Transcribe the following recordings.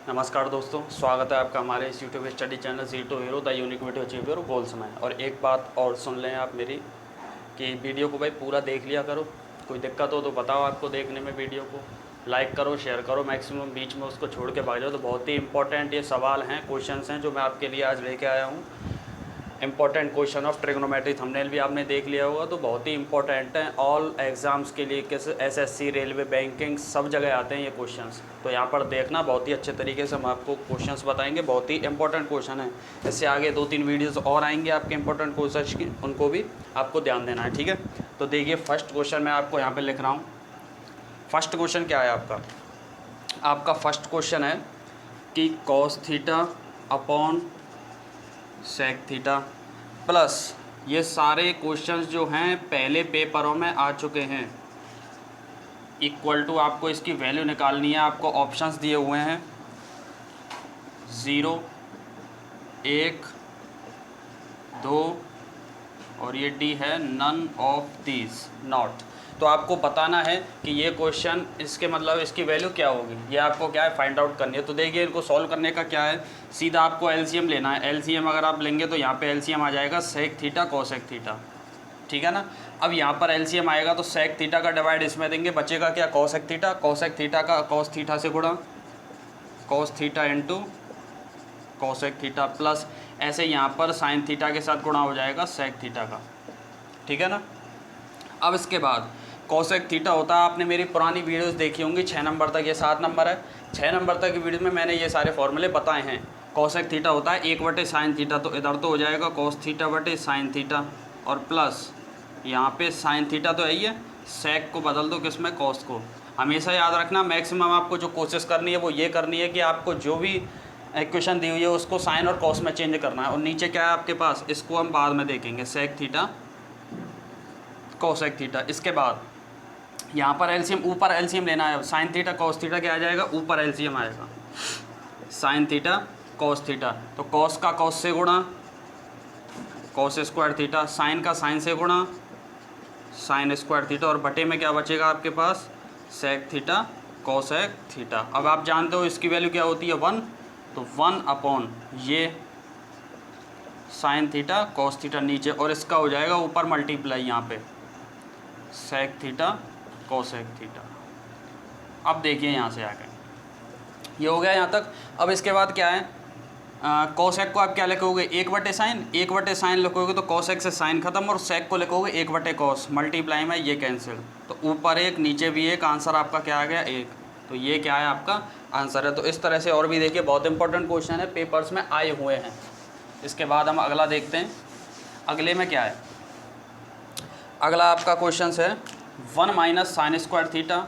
नमस्कार दोस्तों, स्वागत है आपका हमारे इस YouTube study channel zero to hero the unique video achiever goals में। और एक बात और सुन लें आप मेरी कि वीडियो को भाई पूरा देख लिया करो। कोई दिक्कत हो तो बताओ, आपको देखने में वीडियो को लाइक करो, शेयर करो, मैक्सिमम बीच में उसको छोड़ के भाग जाओ। तो बहुत ही इंपॉर्टेंट ये सवाल हैं, क्वेश्चंस हैं जो मैं आपके लिए आज लेके आया हूँ। Important question of trigonometry, thumbnail भी आपने देख लिया होगा, तो बहुत ही इंपॉर्टेंट हैं ऑल एग्ज़ाम्स के लिए। कैसे एसएससी, रेलवे, बैंकिंग, सब जगह आते हैं ये क्वेश्चंस। तो यहाँ पर देखना, बहुत ही अच्छे तरीके से हम आपको क्वेश्चंस बताएंगे। बहुत ही इंपॉर्टेंट क्वेश्चन है। इससे आगे 2-3 वीडियोज़ और आएंगे आपके इंपॉर्टेंट क्वेश्चन की, उनको भी आपको ध्यान देना है, ठीक है। तो देखिए, फर्स्ट क्वेश्चन मैं आपको यहाँ पर लिख रहा हूँ। फर्स्ट क्वेश्चन क्या है आपका फर्स्ट क्वेश्चन है कि cos theta upon sec theta plus, ये सारे क्वेश्चंस जो हैं पहले पेपरों में आ चुके हैं, इक्वल टू आपको इसकी वैल्यू निकालनी है। आपको ऑप्शंस दिए हुए हैं 0, 1, 2 और ये डी है नन ऑफ दीज नॉट। तो आपको बताना है कि ये क्वेश्चन, इसके मतलब इसकी वैल्यू क्या होगी, ये आपको क्या है फाइंड आउट करनी है। तो देखिए, इनको सॉल्व करने का क्या है, सीधा आपको एलसीएम लेना है। एलसीएम अगर आप लेंगे तो यहाँ पे एलसीएम आ जाएगा सेक थीटा कोसेक थीटा, ठीक है ना। अब यहाँ पर एलसीएम आएगा तो सेक थीटा का डिवाइड इसमें देंगे, बचेगा क्या, कोसेक थीटा। कोसेक थीटा का कॉस थीटा से गुणा, cos theta into cosec theta, plus ऐसे यहाँ पर साइन थीटा के साथ गुणा हो जाएगा सेक थीटा का, ठीक है ना। अब इसके बाद कोसेक थीटा होता है, आपने मेरी पुरानी वीडियोस देखी होंगी 6 नंबर तक, ये 7 नंबर है। 6 नंबर तक की वीडियो में मैंने ये सारे फॉर्मूले बताए हैं। कोसेक थीटा होता है 1/sin थीटा, तो इधर तो हो जाएगा कॉस थीटा बटे साइन थीटा, और प्लस यहाँ पे साइन थीटा तो है ही है, सेक को बदल दो किस में, कॉस को। हमेशा याद रखना, मैक्सिमम आपको जो कोशिश करनी है वो ये करनी है कि आपको जो भी इक्वेशन दी हुई है उसको साइन और कॉस में चेंज करना है। और नीचे क्या है आपके पास, इसको हम बाद में देखेंगे, सेक थीटा कोसेक थीटा। इसके बाद यहाँ पर एलसीएम, ऊपर एलसीएम लेना है। साइन थीटा कॉस थीटा क्या आ जाएगा, ऊपर एलसीएम आएगा साइन थीटा कॉस थीटा, तो कॉस का कॉस से गुणा कॉस स्क्वायर थीटा, साइन का साइन से गुणा साइन स्क्वायर थीटा, और बटे में क्या बचेगा आपके पास, सेक थीटा कोसेक थीटा। अब आप जानते हो इसकी वैल्यू क्या होती है 1, तो 1 अपॉन ये साइन थीटा कॉस थीटा नीचे, और इसका हो जाएगा ऊपर मल्टीप्लाई यहाँ पे सेक थीटा कोसेक थीटा। अब देखिए यहाँ से आगे ये हो गया यहाँ तक। अब इसके बाद क्या है, कोसेक को आप क्या लिखोगे, 1/साइन, 1/साइन लिखोगे तो कोसेक से साइन खत्म, और सेक को लिखोगे 1/कॉस, मल्टीप्लाई में ये कैंसिल, तो ऊपर 1 नीचे भी 1, आंसर आपका क्या आ गया 1। तो ये क्या है आपका आंसर है। तो इस तरह से और भी देखिए, बहुत इंपॉर्टेंट क्वेश्चन है, पेपर्स में आए हुए हैं। इसके बाद हम अगला देखते हैं। अगले में क्या है, अगला आपका क्वेश्चन है 1 - साइन स्क्वायर थीटा,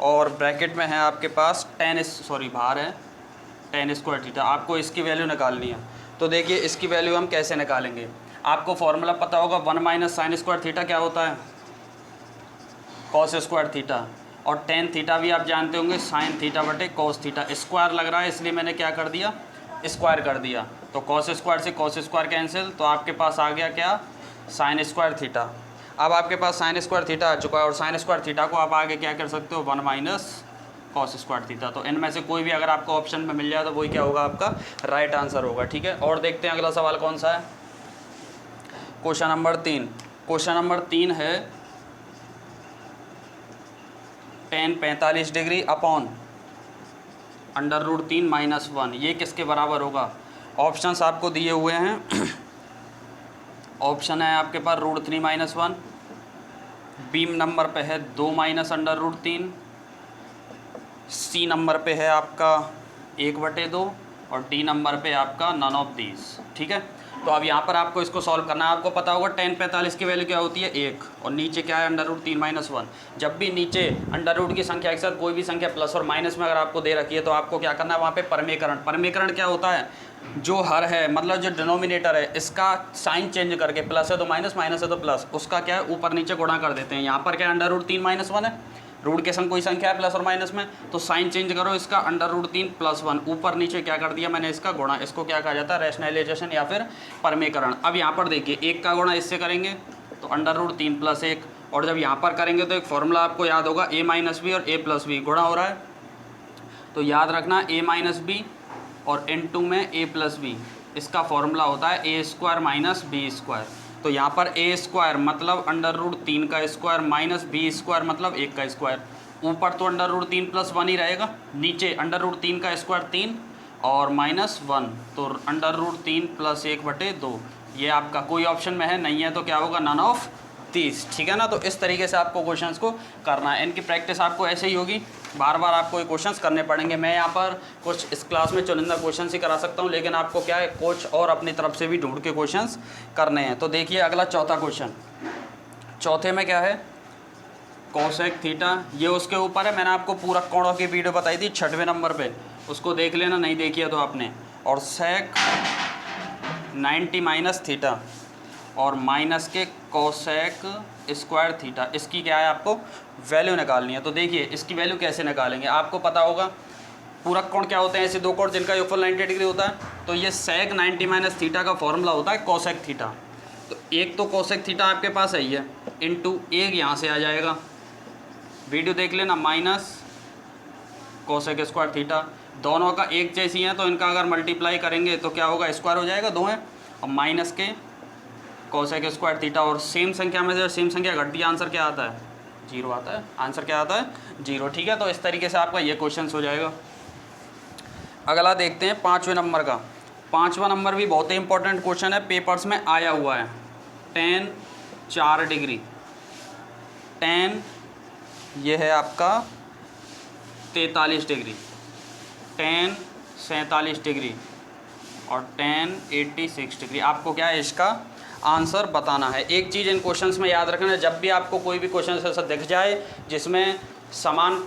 और ब्रैकेट में है आपके पास बाहर है tan स्क्वायर थीटा। आपको इसकी वैल्यू निकालनी है। तो देखिए, इसकी वैल्यू हम कैसे निकालेंगे, आपको फॉर्मूला पता होगा, 1 - साइन स्क्वायर थीटा क्या होता है, कॉस स्क्वायर थीटा, और tan थीटा भी आप जानते होंगे, साइन थीटा बटे कॉस थीटा। स्क्वायर लग रहा है इसलिए मैंने क्या कर दिया, स्क्वायर कर दिया, तो कॉस स्क्वायर से कॉस स्क्वायर कैंसिल, तो आपके पास आ गया क्या, साइन स्क्वायर थीटा। अब आपके पास साइन स्क्वायर थीटा आ चुका है, और साइन स्क्वायर थीटा को आप आगे क्या कर सकते हो, 1 - कॉस स्क्वायर थीटा। तो इनमें से कोई भी अगर आपको ऑप्शन में मिल जाए तो वही क्या होगा, आपका राइट आंसर होगा, ठीक है। और देखते हैं अगला सवाल कौन सा है, क्वेश्चन नंबर 3। क्वेश्चन नंबर 3 है tan 45 डिग्री अपॉन √3 - 1, ये किसके बराबर होगा। ऑप्शंस आपको दिए हुए हैं। ऑप्शन है आपके पास √3 - 1, बी नंबर पे है 2 - √3, सी नंबर पे है आपका 1/2, और डी नंबर पे आपका नन ऑफ दीज, ठीक है। तो अब यहाँ पर आपको इसको सॉल्व करना है। आपको पता होगा tan 45 की वैल्यू क्या होती है 1, और नीचे क्या है √3 - 1। जब भी नीचे अंडर रूट की संख्या के साथ कोई भी संख्या प्लस और माइनस में अगर आपको दे रखी है, तो आपको क्या करना है, वहाँ पे परमीकरण। परमीकरण क्या होता है, जो हर है, मतलब जो डिनोमिनेटर है, इसका साइन चेंज करके, प्लस है तो माइनस, माइनस है तो प्लस, उसका क्या है ऊपर नीचे गुणा कर देते हैं। यहाँ पर क्या √3 - 1 है, रूट के संग कोई संख्या है प्लस और माइनस में, तो साइन चेंज करो, इसका √3 + 1, ऊपर नीचे क्या कर दिया मैंने, इसका गुणा। इसको क्या कहा जाता है, रैशनलाइजेशन या फिर परमीकरण। अब यहाँ पर देखिए, 1 का गुणा इससे करेंगे तो √3 + 1, और जब यहाँ पर करेंगे तो एक फॉर्मूला आपको याद होगा, a - b और a + b, गुणा हो रहा है तो याद रखना a माइनस बी और इनटू में a प्लस बी, इसका फॉर्मूला होता है a square minus b square. तो यहाँ पर a स्क्वायर मतलब √3 का स्क्वायर माइनस बी स्क्वायर मतलब 1 का स्क्वायर। ऊपर तो √3 प्लस 1 ही रहेगा, नीचे √3 का स्क्वायर 3 और माइनस 1, तो √3 प्लस 1/2। ये आपका कोई ऑप्शन में है नहीं है तो क्या होगा, नन ऑफ दीज। ठीक है ना। तो इस तरीके से आपको क्वेश्चंस को करना है। इनकी प्रैक्टिस आपको ऐसे ही होगी, बार बार आपको ये क्वेश्चंस करने पड़ेंगे। मैं यहाँ पर कुछ इस क्लास में चुनिंदा क्वेश्चंस ही करा सकता हूँ, लेकिन आपको क्या है कोच और अपनी तरफ से भी ढूंढ के क्वेश्चंस करने हैं। तो देखिए अगला चौथा क्वेश्चन। चौथे में क्या है, कोसेक थीटा, ये उसके ऊपर है। मैंने आपको पूरा कोणों की वीडियो बताई थी 6वें नंबर पे, उसको देख लेना, नहीं देखी है तो आपने। और सेक 90 माइनस थीटा और माइनस के कोसेक स्क्वायर थीटा, इसकी क्या है आपको वैल्यू निकालनी है। तो देखिए इसकी वैल्यू कैसे निकालेंगे, आपको पता होगा पूरक कोण क्या होते हैं, ऐसे दो कोण जिनका योगफल 90 डिग्री होता है। तो ये सेक 90 माइनस थीटा का फॉर्मूला होता है कोसेक थीटा। तो एक तो कोसेक थीटा आपके पास है ही है, इंटू एक यहाँ से आ जाएगा, वीडियो देख लेना, माइनस कोसेक स्क्वायर थीटा। दोनों का एक जैसी है तो इनका अगर मल्टीप्लाई करेंगे तो क्या होगा, स्क्वायर हो जाएगा, दो है, और माइनस के कोसेक स्क्वायर थीटा। और सेम संख्या में से सेम संख्या घटती है, आंसर क्या आता है, 0 आता है। आंसर क्या आता है, 0। ठीक है। तो इस तरीके से आपका ये क्वेश्चन हो जाएगा। अगला देखते हैं 5वें नंबर का। 5वां नंबर भी बहुत ही इंपॉर्टेंट क्वेश्चन है, पेपर्स में आया हुआ है। tan 4 डिग्री, tan ये है आपका 43 डिग्री, tan 47 डिग्री और tan 86 डिग्री। आपको क्या है इसका आंसर बताना है। एक चीज़ इन क्वेश्चंस में याद रखना है, जब भी आपको कोई भी क्वेश्चन ऐसा दिख जाए जिसमें समान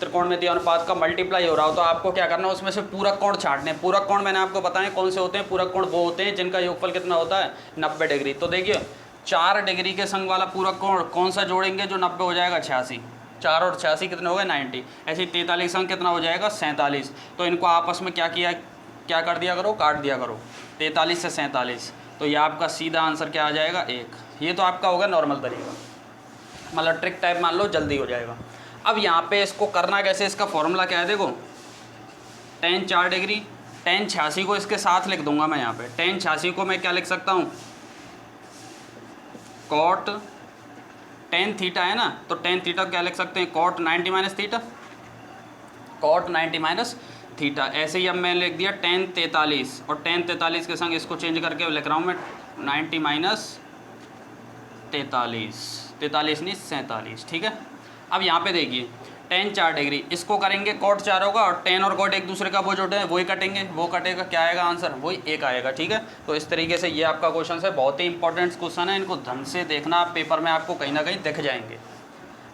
त्रिकोणमितीय अनुपात का मल्टीप्लाई हो रहा हो, तो आपको क्या करना है, उसमें से पूरक कोण छांटने। पूरक कोण मैंने आपको बताएं कौन से होते हैं। पूरक कोण वो होते हैं जिनका योगफल कितना होता है, 90 डिग्री। तो देखिए 4 डिग्री के संग वाला पूरक कोण कौन सा जोड़ेंगे जो 90 हो जाएगा, 86। 4 और 86 कितने हो गए, 90। ऐसे ही 43 संग कितना हो जाएगा, 47। तो इनको आपस में क्या क्या कर दिया करो, काट दिया करो, 43 से 47। तो ये आपका सीधा आंसर क्या आ जाएगा, 1। ये तो आपका होगा नॉर्मल तरीका, मतलब ट्रिक टाइप मान लो, जल्दी हो जाएगा। अब यहाँ पे इसको करना कैसे, इसका फॉर्मूला क्या है, देखो tan 4 डिग्री, tan 86 को इसके साथ लिख दूंगा मैं यहाँ पे। tan 86 को मैं क्या लिख सकता हूँ, cot tan थीटा है ना, तो tan थीटा क्या लिख सकते हैं, cot 90 minus theta, cot 90 minus theta. ऐसे ही अब मैं लिख दिया tan 43, और tan 43 के संग इसको चेंज करके लिख रहा हूँ मैं 90 माइनस 43, 43 नहीं 47। ठीक है। अब यहाँ पे देखिए tan 4 डिग्री, इसको करेंगे cot 4 होगा, और tan और cot एक दूसरे का वो जोड़े हैं, वही कटेंगे, वो कटेगा, क्या आएगा आंसर, वही 1 आएगा। ठीक है। तो इस तरीके से ये आपका क्वेश्चन है, बहुत ही इंपॉर्टेंट क्वेश्चन है, इनको ढंग से देखना, आप पेपर में आपको कहीं ना कहीं दिख जाएंगे।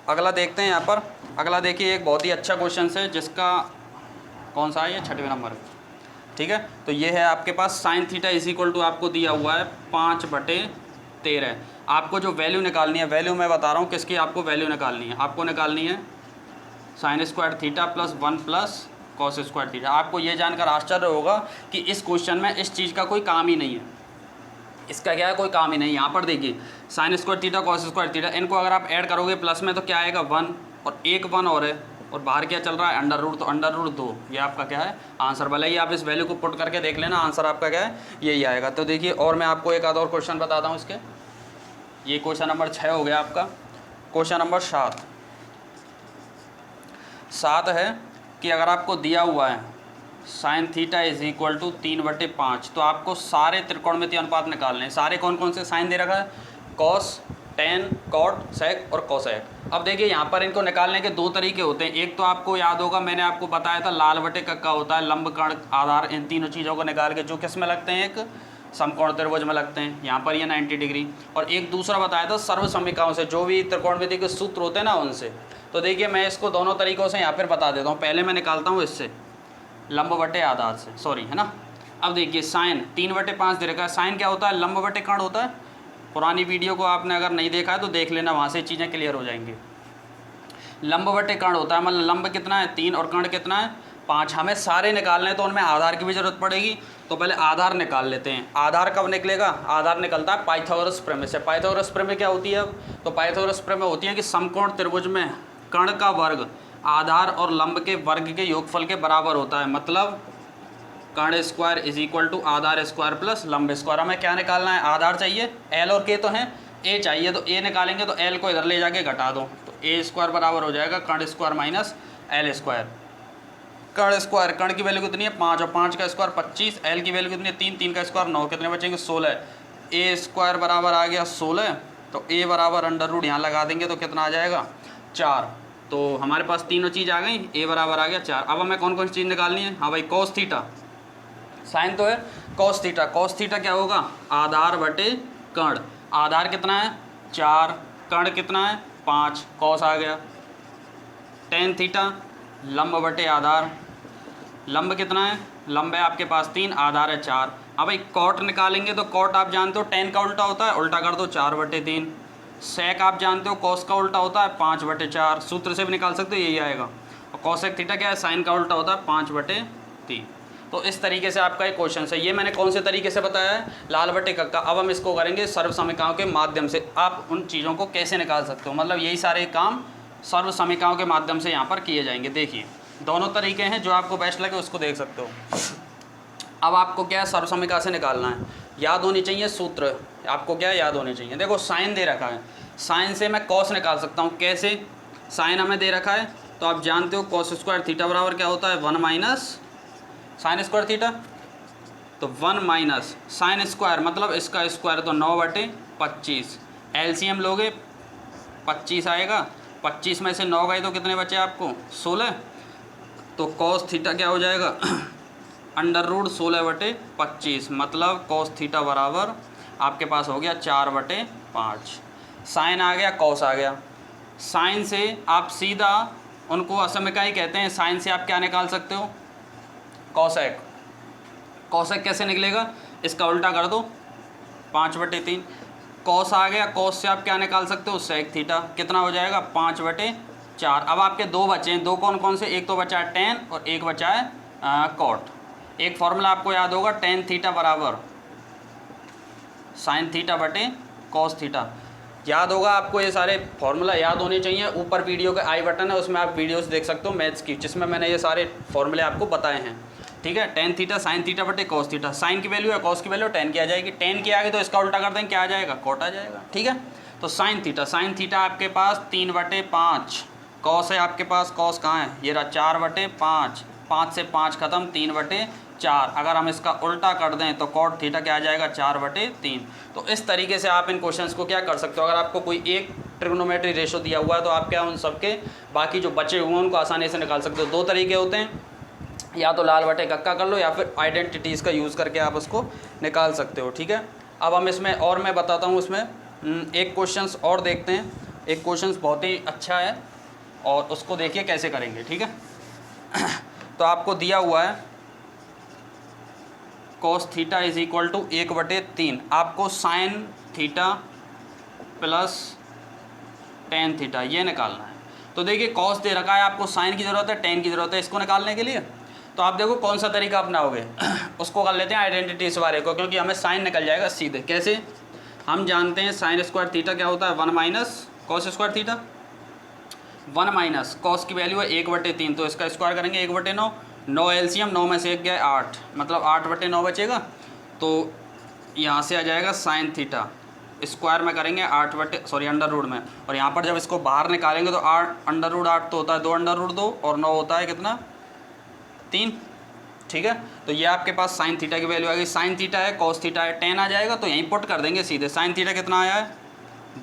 अगला देखते हैं यहाँ पर। अगला देखिए एक बहुत ही अच्छा क्वेश्चन है, जिसका कौन सा है, ये 6वें नंबर। ठीक है। तो ये है आपके पास sine theta is equal to आपको दिया हुआ है 5/13। आपको जो वैल्यू निकालनी है, वैल्यू मैं बता रहा हूँ किसकी आपको वैल्यू निकालनी है, आपको निकालनी है sine square theta plus 1 plus cos square theta. आपको ये जानकर आश्चर्य होगा कि इस क्वेश्चन में इस चीज़ का कोई काम ही नहीं है, इसका क्या है, कोई काम ही नहीं। यहाँ पर देखिए sine square theta cos square theta, इनको अगर आप ऐड करोगे प्लस में तो क्या आएगा, 1, और एक 1 और है, और बाहर क्या चल रहा है, अंडर रूट, तो अंडर रूट 2। ये आपका क्या है आंसर। भले ही आप इस वैल्यू को पुट करके देख लेना, आंसर आपका क्या है, यही आएगा। तो देखिए और मैं आपको एक आध और क्वेश्चन बताता हूँ इसके। ये क्वेश्चन नंबर 6 हो गया आपका। क्वेश्चन नंबर 7 है कि अगर आपको दिया हुआ है sine theta is equal to 3/5, तो आपको सारे त्रिकोणमितीय अनुपात निकालने हैं। सारे कौन कौन से साइन दे रखा है, कॉस, टेन, कॉट, सेक और कोसेक। अब देखिए यहाँ पर इनको निकालने के दो तरीके होते हैं। एक तो आपको याद होगा, मैंने आपको बताया था लाल बटे कक्का होता है, लंब, कर्ण, आधार, इन तीनों चीज़ों को निकाल के जो किस में लगते हैं, एक समकोण त्रिभुज में लगते हैं। यहाँ पर ये 90 डिग्री। और एक दूसरा बताया था सर्व समीकरणों से, जो भी त्रिकोणमिति के सूत्र होते हैं ना, उनसे। तो देखिए मैं इसको दोनों तरीक़ों से यहाँ पर बता देता हूँ। पहले मैं निकालता हूँ इससे, लंब बटे आधार से, सॉरी, है ना। अब देखिए साइन 3/5 दे रखा है। साइन क्या होता है, लंब बटे कर्ण होता है। पुरानी वीडियो को आपने अगर नहीं देखा है तो देख लेना, वहाँ से चीज़ें क्लियर हो जाएंगी। लंब बटे कर्ण होता है, मतलब लंब कितना है 3 और कर्ण कितना है 5। हमें सारे निकालने हैं तो उनमें आधार की भी जरूरत पड़ेगी। तो पहले आधार निकाल लेते हैं। आधार कब निकलेगा, आधार निकलता है पाइथागोरस प्रमेय से। पाइथागोरस प्रमेय क्या होती है अब, तो पाइथागोरस प्रमेय होती है कि समकोण त्रिभुज में कर्ण का वर्ग आधार और लंब के वर्ग के योगफल के बराबर होता है। मतलब कर्ण स्क्वायर इज इक्वल टू आधार स्क्वायर प्लस लंब स्क्वायर। हमें क्या निकालना है? आधार चाहिए, एल और के तो हैं, ए चाहिए, तो ए निकालेंगे तो एल को इधर ले जाके घटा दो, तो ए स्क्वायर बराबर हो जाएगा कर्ण स्क्वायर माइनस एल स्क्वायर। कर्ण स्क्वायर, कर्ण की वैल्यू कितनी है 5 और 5 का स्क्वायर 25, एल की वैल्यू कितनी है 3, 3 का स्क्वायर 9, कितने बचेंगे 16। ए स्क्वायर बराबर आ गया 16, तो ए बराबर अंडर रूट यहाँ लगा देंगे तो कितना आ जाएगा 4। तो हमारे पास तीनों चीज़ आ गई, ए बराबर आ गया 4। अब हमें कौन कौन सी चीज़ निकालनी है? हाँ भाई कॉस थीटा, साइन तो है, कॉस थीटा। कॉस थीटा क्या होगा? आधार बटे कर्ण। आधार कितना है 4, कर्ण कितना है 5, कॉस आ गया। टेन थीटा लंब बटे आधार, लंब कितना है? लंब है आपके पास 3, आधार है 4। अब भाई कॉट निकालेंगे तो कॉट आप जानते हो टेन का उल्टा होता है, उल्टा कर दो 4/3। सेक आप जानते हो कॉस का उल्टा होता है 5/4, सूत्र से भी निकाल सकते हो, यही आएगा। और कॉसेक थीटा क्या है? साइन का उल्टा होता है 5/3। तो इस तरीके से आपका एक क्वेश्चन है। ये मैंने कौन से तरीके से बताया है? लाल बटे कक्का। अब हम इसको करेंगे सर्व समीकरणों के माध्यम से। आप उन चीज़ों को कैसे निकाल सकते हो, मतलब यही सारे काम सर्व समीकरणों के माध्यम से यहाँ पर किए जाएंगे। देखिए दोनों तरीके हैं, जो आपको बेस्ट लगे उसको देख सकते हो। अब आपको क्या है? सर्व समीकरण से निकालना है, याद होनी चाहिए सूत्र। आपको क्या याद होनी चाहिए? देखो साइन दे रखा है, साइन से मैं कॉस निकाल सकता हूँ। कैसे? साइन हमें दे रखा है तो आप जानते हो कॉस स्क्वायर थीटा बराबर क्या होता है? 1 माइनस साइन स्क्वायर थीटा। तो 1 माइनस साइन स्क्वायर मतलब इसका स्क्वायर, तो 9/25। एलसीएम लोगे 25 आएगा, 25 में से 9 गए तो कितने बचे आपको? 16। तो कॉस थीटा क्या हो जाएगा? अंडर रूट 16/25, मतलब कॉस थीटा बराबर आपके पास हो गया 4/5। साइन आ गया, कॉस आ गया। साइन से आप सीधा उनको असमीकरण कहते हैं। साइन से आप क्या निकाल सकते हो? कॉसेक। कॉसेक कैसे निकलेगा? इसका उल्टा कर दो 5/3। कॉस आ गया, कॉस से आप क्या निकाल सकते हो? Sec theta. कितना हो जाएगा? 5/4। अब आपके दो बचे हैं, दो कौन कौन से? एक तो बचा है टेन और एक बचा है कॉट। एक फॉर्मूला आपको याद होगा, टेन थीटा बराबर साइन थीटा बटे कॉस थीटा। याद होगा आपको, ये सारे फॉर्मूला याद होने चाहिए। ऊपर वीडियो का आई बटन है, उसमें आप वीडियोस देख सकते हो मैथ्स की, जिसमें मैंने ये सारे फॉर्मूले आपको बताए हैं। ठीक है, टेन थीटा साइन थीटा बटे कॉस थीटा। साइन की वैल्यू है, कॉस की वैल्यू टेन की आ जाएगी। टेन की आ गई तो इसका उल्टा कर देंगे, क्या आ जाएगा? कॉट आ जाएगा। ठीक है, तो साइन थीटा आपके पास 3/5। कॉस है आपके पास, कॉस कहाँ है? ये रहा 4/5। 5 से 5 खत्म, 3/4। अगर हम इसका उल्टा कर दें तो कॉट थीटा क्या आ जाएगा? 4/3। तो इस तरीके से आप इन क्वेश्चंस को क्या कर सकते हो? अगर आपको कोई एक ट्रिग्नोमेट्री रेशो दिया हुआ है तो आप क्या उन सबके बाकी जो बचे हुए हैं उनको आसानी से निकाल सकते हो। दो तरीके होते हैं, या तो लाल बटे कक्का कर लो या फिर आइडेंटिटीज़ का यूज़ करके आप उसको निकाल सकते हो। ठीक है, अब हम इसमें और मैं बताता हूँ, इसमें एक क्वेश्चंस और देखते हैं। एक क्वेश्चंस बहुत ही अच्छा है और उसको देखिए कैसे करेंगे। ठीक है, तो आपको दिया हुआ है cos theta is equal to 1/3। आपको sine theta plus tan theta ये निकालना है। तो देखिए कॉस दे रखा है, आपको साइन की ज़रूरत है, टेन की ज़रूरत है इसको निकालने के लिए। तो आप देखो कौन सा तरीका अपनाओगे। उसको कर लेते हैं आइडेंटिटी इस वाले को, क्योंकि हमें साइन निकल जाएगा सीधे। कैसे? हम जानते हैं साइन स्क्वायर थीटा क्या होता है? 1 minus cos square theta. 1 minus cos की वैल्यू है 1/3, तो इसका स्क्वायर करेंगे 1/9। 9 एलसीएम, 9 में से 1 गया 8, मतलब 8/9 बचेगा। तो यहाँ से आ जाएगा साइन थीटा, स्क्वायर में करेंगे अंडर रूट में। और यहाँ पर जब इसको बाहर निकालेंगे तो 8 अंडर रूट 8 तो होता है 2 अंडर रूट 2 और 9 होता है कितना? 3। ठीक है, तो ये आपके पास साइन थीटा की वैल्यू आ गई। साइन थीटा है, कॉस थीटा है, टेन आ जाएगा तो यहीं पुट कर देंगे सीधे। साइन थीटा कितना आया है?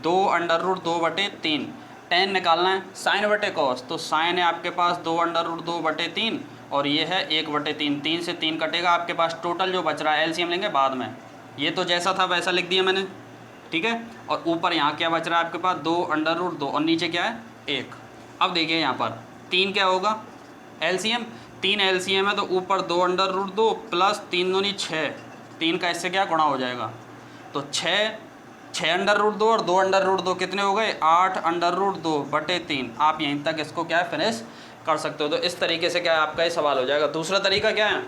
2 अंडर रूट 2/3। टेन निकालना है, साइन बटे कॉस, तो साइन है आपके पास 2 अंडर रूट 2/3 और ये है 1/3। 3 से 3 कटेगा, आपके पास टोटल जो बच रहा है एलसीएम लेंगे बाद में। ये तो जैसा था वैसा लिख दिया मैंने। ठीक है, और ऊपर यहाँ क्या बच रहा है आपके पास? 2 अंडर रूट 2 और नीचे क्या है? 1। अब देखिए यहाँ पर 3 क्या होगा? एलसीएम। 3 एलसीएम है तो ऊपर 2 अंडर रूट 2 प्लस 3 दूनी 6। 3 का इससे क्या गुणा हो जाएगा? तो 6 अंडर रूट 2 और 2 अंडर रूट 2 कितने हो गए? 8 अंडर रूट 2/3। आप यहीं तक इसको क्या है फिनिश कर सकते हो। तो इस तरीके से क्या है आपका ये सवाल हो जाएगा। दूसरा तरीका क्या है?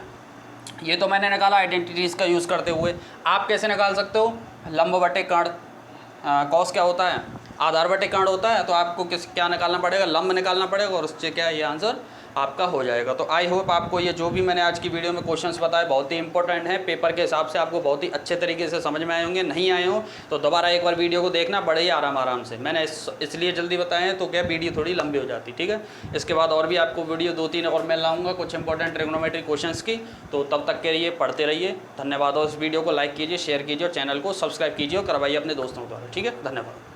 ये तो मैंने निकाला आइडेंटिटीज़ का यूज़ करते हुए। आप कैसे निकाल सकते हो? लंब बटे कर्ण। कॉस क्या होता है? आधार वर्टीकांड होता है तो आपको क्या निकालना पड़ेगा, लंब निकालना पड़ेगा और उससे क्या ये आंसर आपका हो जाएगा। तो आई होप आपको ये जो भी मैंने आज की वीडियो में क्वेश्चंस बताए बहुत ही इंपॉर्टेंट है, पेपर के हिसाब से आपको बहुत ही अच्छे तरीके से समझ में आए होंगे। नहीं आए हो तो दोबारा एक बार वीडियो को देखना, बड़े ही आराम से। मैंने इसलिए जल्दी बताए हैं तो क्या वीडियो थोड़ी लंबी हो जाती, ठीक है। इसके बाद और भी आपको वीडियो 2-3 और मैं लाऊंगा कुछ इंपॉर्टेंट ट्रिग्नोमेट्री क्वेश्चंस की। तो तब तक के लिए पढ़ते रहिए। धन्यवाद। और इस वीडियो को लाइक कीजिए, शेयर कीजिए और चैनल को सब्सक्राइब कीजिए और करवाइए अपने दोस्तों द्वारा, ठीक है। धन्यवाद।